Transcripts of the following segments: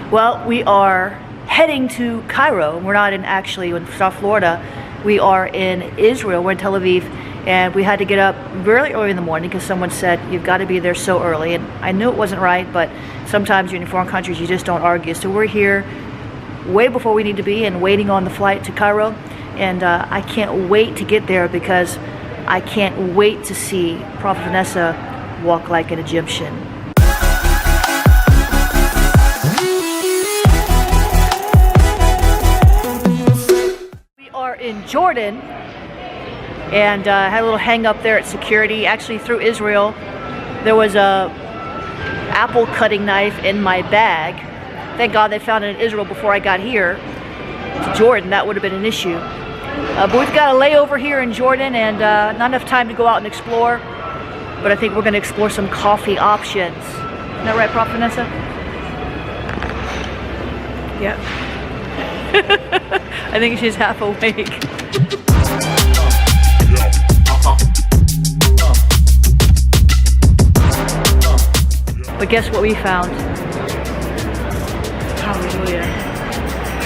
Well, we are heading to Cairo. We're not actually in South Florida. We are in Israel. We're in Tel Aviv, and we had to get up really early in the morning because someone said you've got to be there so early. And I knew it wasn't right, but sometimes you're in foreign countries, you just don't argue. So we're here way before we need to be and waiting on the flight to Cairo. And I can't wait to get there because I can't wait to see Prophet Vanessa walk like an Egyptian. We are in Jordan and had a little hang up there at security. Actually, through Israel, there was a apple cutting knife in my bag. Thank God they found it in Israel before I got here to Jordan. That would have been an issue. But we've got a layover here in Jordan and not enough time to go out and explore. But I think we're going to explore some coffee options. Isn't that right, Prophet Vanessa? Yeah. I think she's half awake. But guess what we found? Hallelujah.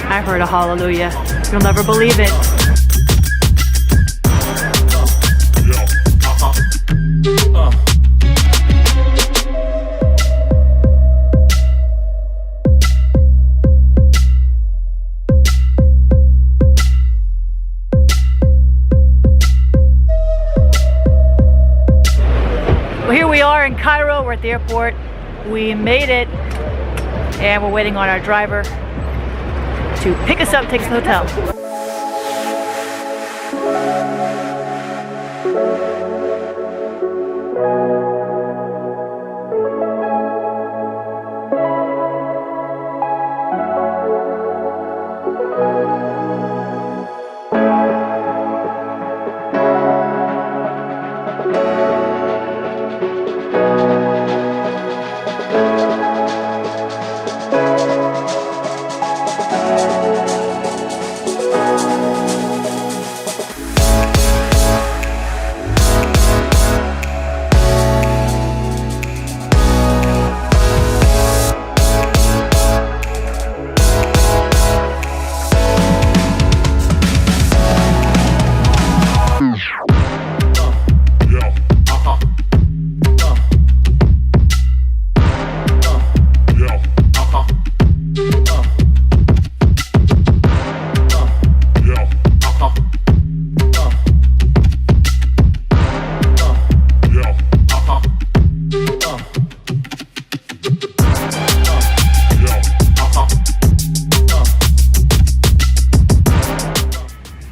I heard a hallelujah. You'll never believe it. Well, here we are in Cairo. We're at the airport. We made it, and we're waiting on our driver to pick us up, take us to the hotel.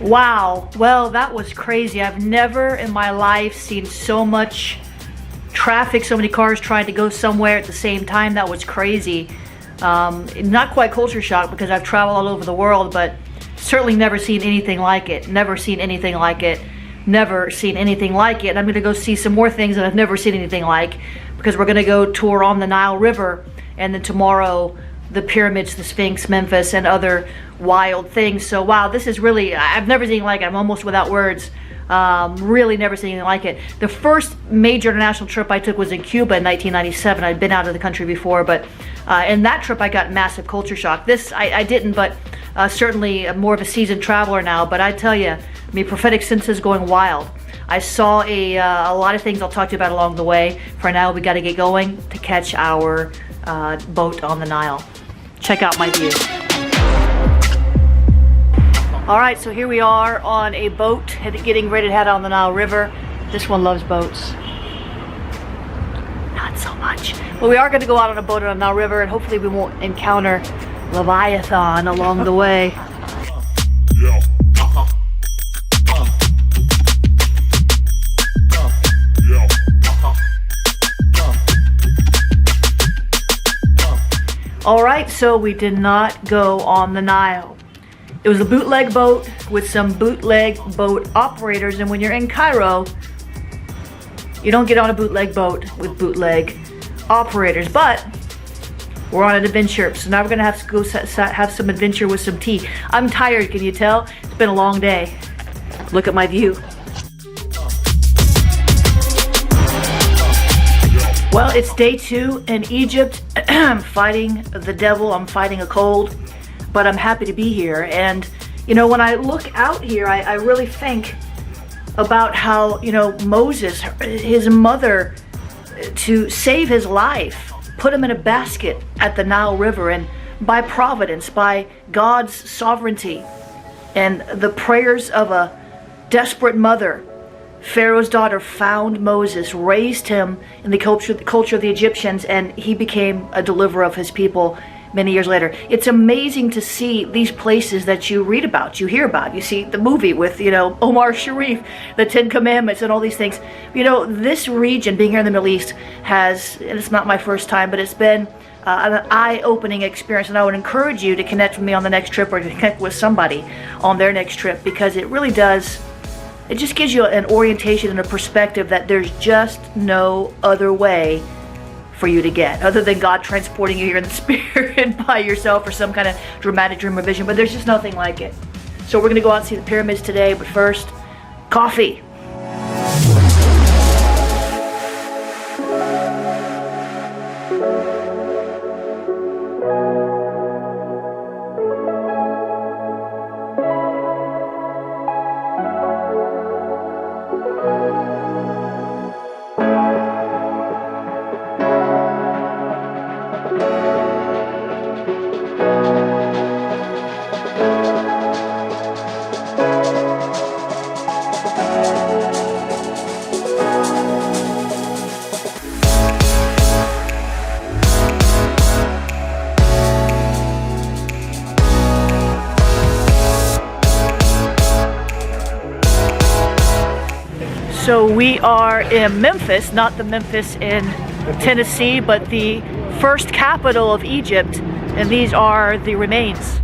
Wow, well, that was crazy. I've never in my life seen so much traffic, so many cars trying to go somewhere at the same time. That was crazy. Not quite culture shock because I've traveled all over the world, but certainly never seen anything like it. Never seen anything like it. Never seen anything like it. I'm gonna go see some more things that I've never seen anything like because we're gonna go tour on the Nile River, and then tomorrow the pyramids, the Sphinx, Memphis, and other wild things. So wow, this is really, I've never seen anything like it. I'm almost without words. Really never seen anything like it. The first major international trip I took was in Cuba in 1997. I'd been out of the country before, but in that trip I got massive culture shock. This, I didn't, but certainly more of a seasoned traveler now. But I tell you, I mean, prophetic senses going wild. I saw a lot of things I'll talk to you about along the way. For now, we got to get going to catch our boat on the Nile. Check out my view. All right, so here we are on a boat getting ready to head on the Nile River. This one loves boats. Not so much. Well, we are going to go out on a boat on the Nile River, and hopefully we won't encounter Leviathan along the way. All right, so we did not go on the Nile. It was a bootleg boat with some bootleg boat operators, and when you're in Cairo, you don't get on a bootleg boat with bootleg operators, but we're on an adventure, so now we're gonna have to go have some adventure with some tea. I'm tired, can you tell? It's been a long day. Look at my view. Well, it's day 2 in Egypt. I'm fighting the devil. I'm fighting a cold, but I'm happy to be here. And, you know, when I look out here, I really think about how, you know, Moses, his mother, to save his life, put him in a basket at the Nile River. And by providence, by God's sovereignty, and the prayers of a desperate mother, Pharaoh's daughter found Moses, raised him in the culture of the Egyptians, and he became a deliverer of his people many years later. It's amazing to see these places that you read about, you hear about. You see the movie with, you know, Omar Sharif, the 10 Commandments and all these things. You know, this region, being here in the Middle East, has, and it's not my first time, but it's been an eye-opening experience, and I would encourage you to connect with me on the next trip, or to connect with somebody on their next trip, because it really does. It just gives you an orientation and a perspective that there's just no other way for you to get, other than God transporting you here in the spirit by yourself, or some kind of dramatic dream or vision. But there's just nothing like it. So we're going to go out and see the pyramids today, but first, coffee. So we are in Memphis, not the Memphis in Tennessee, but the first capital of Egypt, and these are the remains.